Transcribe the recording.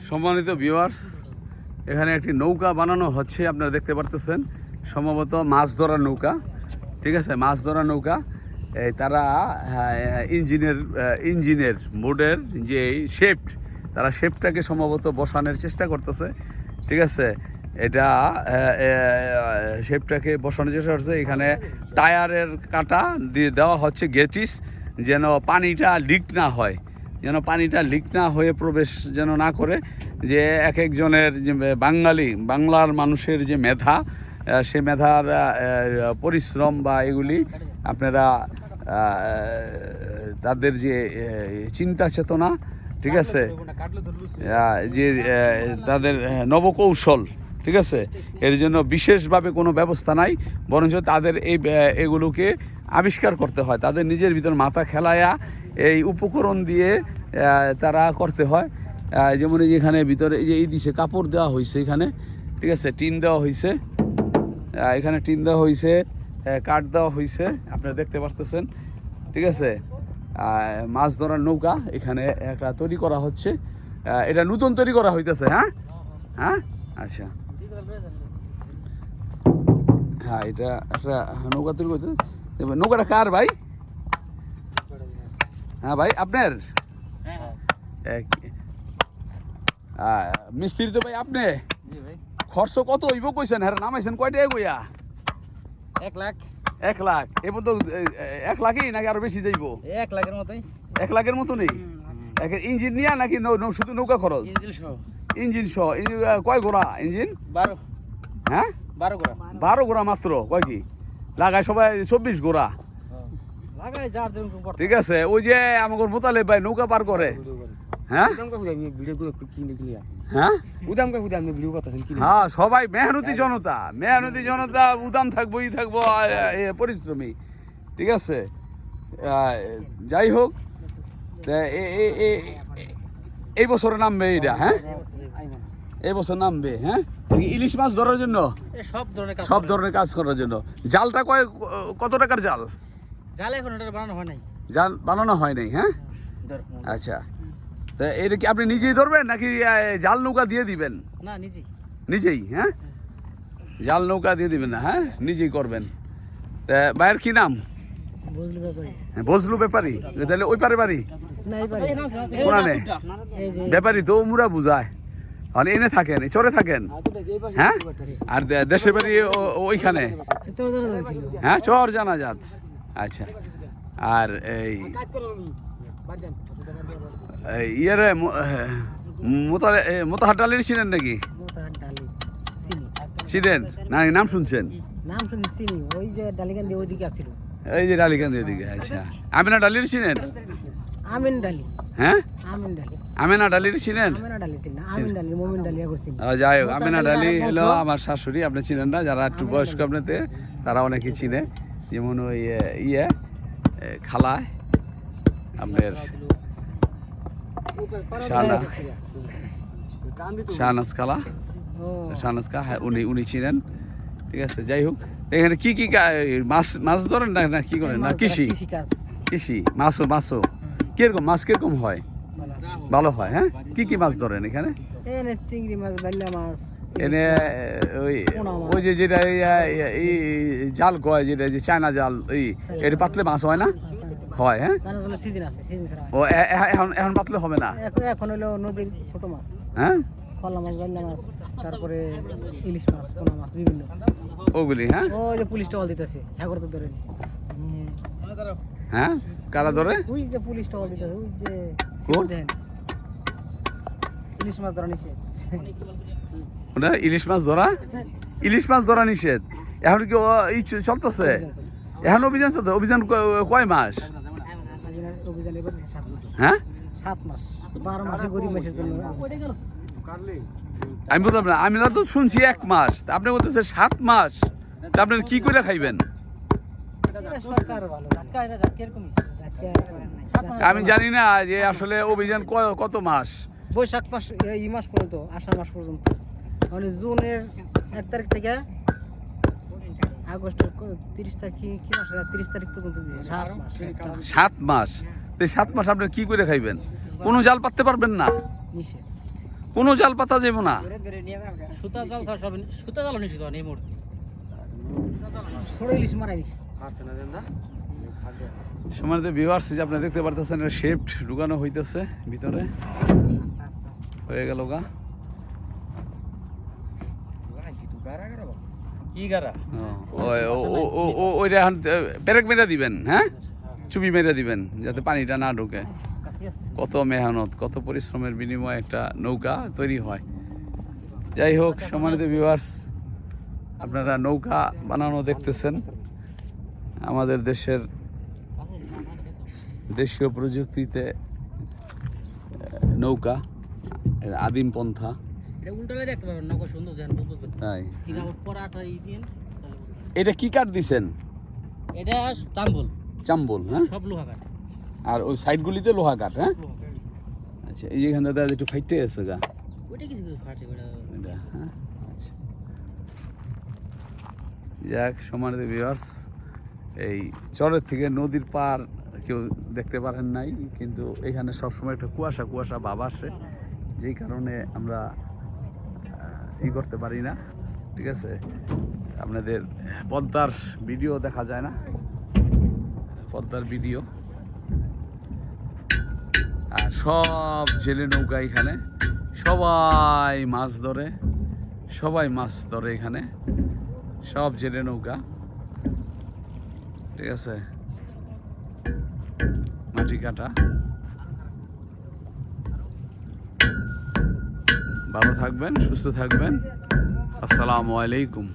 সম্মানিত ভিউয়ার্স, এখানে একটি নৌকা বানানো হচ্ছে, আপনারা দেখতে পারতেছেন। সম্ভবত মাছ ধরার নৌকা, ঠিক আছে, মাছ ধরার নৌকা। তারা ইঞ্জিনের বোর্ডের যে শেফট, তারা শেফটটাকে সম্ভবত বসানোর চেষ্টা করতেছে, ঠিক আছে। এটা শেফটাকে বসানোর চেষ্টা করছে। এখানে টায়ারের কাঁটা দিয়ে দেওয়া হচ্ছে গেটিস, যেন পানিটা লিক না হয়, যেন পানিটা লিক না হয়ে প্রবেশ যেন না করে। যে এক একজনের যে বাংলার মানুষের যে মেধা, সে মেধার পরিশ্রম বা এগুলি আপনারা তাদের যে চিন্তা চেতনা, ঠিক আছে, যে তাদের নবকৌশল, ঠিক আছে, এর জন্য বিশেষভাবে কোনো ব্যবস্থা নাই, বরঞ্চ তাদের এগুলোকে আবিষ্কার করতে হয়। তাদের নিজের ভিতর মাথা খেলায়া এই উপকরণ দিয়ে তারা করতে হয়। যেমন এখানে ভিতরে এই দিছে কাপড় দেওয়া হয়েছে, এখানে, ঠিক আছে, টিন দেওয়া হয়েছে, এখানে টিন দেওয়া হয়েছে, কাঠ দেওয়া হয়েছে, আপনারা দেখতে পারতেছেন, ঠিক আছে। মাছ ধরার নৌকা এখানে একটা তৈরি করা হচ্ছে, এটা নতুন তৈরি করা হইতেছে। হ্যাঁ হ্যাঁ, আচ্ছা, হ্যাঁ, এটা একটা নৌকা তৈরি করতে। নৌকাটা কার ভাই? হ্যাঁ ভাই, আপনার মিস্ত্রি তো ভাই আপনি? খরচ কত হইব কইছেন? হ্যাঁ, নামাইছেন কয়টা কইয়া? 1 লাখ। 1 লাখ? এবার তো 1 লাখই নাকি আরো বেশি যাইব? 1 লাখের মতোই। 1 লাখের মতো নেই? ইঞ্জিন নিয়া নাকি শুধু নৌকা খরচ? ইঞ্জিন সহ। কয় ঘোড়া ইঞ্জিন? 12। হ্যাঁ, 12 ঘোড়া। 12 ঘোড়া মাত্র? কয় কি লাগায় সবাই? 24 ঘোড়া লাগাই যার যেরকম। ঠিক আছে। ওই যে আমাকে মোতালেব ভাই নৌকা পার করে, হ্যাঁ হ্যাঁ হ্যাঁ, সবাই মেহনতি জনতা, উদাম থাকবো, থাকবো পরিশ্রমী, ঠিক আছে। যাই হোক, এই বছরে নামবে এটা? হ্যাঁ, এই বছর নামবে। হ্যাঁ, ইলিশ মাছ ধরার জন্য, সব ধরনের কাজ করার জন্য। জালটা কত টাকার জাল? জাল এখন বানানো হয় নাই। জাল বানানো হয় নাই? হ্যাঁ, আচ্ছা। তা এটা কি আপনি নিজেই ধরবেন নাকি জাল নৌকা দিয়ে দিবেন? না, নিজেই। হ্যাঁ, জাল নৌকা দিয়ে দিবেন না? হ্যাঁ, নিজেই করবেন। ভাইয়ের কি নাম? বজলু ব্যাপারী। তাহলে ওই পারে বাড়ি? কোনানে ব্যাপারী তো মুরা বুঝায়, মানে এনে থাকেন, চরে থাকেন। হ্যাঁ, আর দেশের বাড়ি ওইখানে? হ্যাঁ, চর জানাজাত। আচ্ছা। আর ইয়েরে মোতাহার ডালির ছিলেন নাকি? ছিলেন না? নাম শুনছেন? ওই যে ডালিকান্দি ওইদিকে আছিল। এই যে ডালিকান্দি ওইদিকে। আচ্ছা, আমিনা ডালির ছিলেন? আমিন ডালি। হ্যাঁ, আমিন ডালি। আমিনা ডালির ছিলেন? আমিনা ডালি ছিল না, আমিন ডালি, মোমিন ডালি করছিল। যাই হোক, আমিনা ডালি হলো আমার শাশুড়ি। আপনি চিনেন না? যারা একটু বয়স্ক আপনাদের, তারা অনেকে চিনে। যেমন ওই খালায় আপনার শাহনাজ খালা, শাহনাজ খা, হ্যাঁ, উনি চিনেন, ঠিক আছে। যাই হোক, এখানে কি মাছ ধরেন না কি করেন? না কৃষি? মাছও কিরকম মাছ কিরকম হয়? ভালো হয়। হ্যাঁ, কি মাছ ধরেন এখানে? চিংড়ি মাছ, বাল্লা মাছ, এনে ওই যে যেটা জাল কয়, যেটা যে চায়না জাল, এটা পাতলে মাছ হয় না? হয়। হ্যাঁ, ও এখন পাতলে হবে না? এখন হলো নদীর ছোট মাছ। হ্যাঁ, কলা মাছ, বাল্লা মাছ, তারপরে ইলিশ মাছ, পোনা মাছ, বিভিন্ন ওগুলি। হ্যাঁ, ওই যে পুলিশ টহল দিতেছে, হ্যাঁ করতে ধরে। হ্যাঁ, কারা ধরে? ওই যে পুলিশ টহল দিতেছে, ওই যে ইলিশ মাছ ধরা নিষেধ। ওটা ইলিশ মাছ ধরা নিষেধ। এখন কি চলতেছে? এখন অভিযান চলতে? অভিযান কয় মাস? হ্যাঁ, 7 মাস। 12 মাসে গরিব মাসের জন্য। আমি বললাম না, আমি তো শুনছি 1 মাস, আপনি বলতেছে 7 মাস। তা আপনার কি করে খাইবেন? আমি জানি না যে আসলে অভিযান কত মাস। বৈশাখ মাস, এই মাস পর্যন্ত, আষাঢ় মাস পর্যন্ত, মানে জুনের 1 তারিখ থেকে আগস্টের 30 তারিখ, কি মাস? 30 তারিখ পর্যন্ত। 7 মাস। তো 7 মাস আপনার কি করে খাইবেন? কোনো জাল পাততে পারবেন না? কোনো জাল পাতা যাবো না। সুতা জাল ছাড়া সব সুতা জাল নিছি তো এই মুহূর্তে ছোট ইলিশ মারাই নিছি সম্মানিত ভিউয়ার্স, যে আপনি দেখতে পারতেছেন এটা শেফট ঢুকানো হইতেছে ভিতরে, হয়ে গেল গা। কি গারা ওইটা এখন পেরেক মেরে দিবেন, হ্যাঁ চুপি মেরে দিবেন যাতে পানিটা না ঢুকে। কত মেহনত, কত পরিশ্রমের বিনিময়ে একটা নৌকা তৈরি হয়। যাই হোক সম্মানিত ভিউয়ার্স, আপনারা নৌকা বানানো দেখতেছেন, আমাদের দেশের দেশীয় প্রযুক্তিতে নৌকা, এর আদিম পন্থা। এটা উল্টালে দেখতে পাবেন নৌকা সুন্দর জান বুঝবেন। তাই কিনা পরাটা দিন। এটা কি কাঠ দিছেন? এটা চাম্বল। চাম্বল, হ্যাঁ সব লোহা কাঠ। আর ওই সাইডগুলিতে লোহা কাঠ, হ্যাঁ আচ্ছা। এই যেখানে দাদা একটু ফাইটে আছে গা, ওইটা কিছু কিছু ফাটে ওটা। এটা হ্যাঁ আচ্ছা। যাক সম্মানিত ভিউয়ার্স, এই চরের থেকে নদীর পার কেউ দেখতে পারেন নাই, কিন্তু এখানে সবসময় একটা কুয়াশা কুয়াশা ভাব আসে, যেই কারণে আমরা করতে পারি না। ঠিক আছে, আপনাদের পদ্মার ভিডিও দেখা যায় না, পদ্মার ভিডিও। আর সব জেলে নৌকা এখানে, সবাই মাছ ধরে, সবাই মাছ ধরে এখানে, সব জেলে নৌকা। ঠিক আছে, মাটি কাটা। ভালো থাকবেন, সুস্থ থাকবেন। আসসালামু আলাইকুম।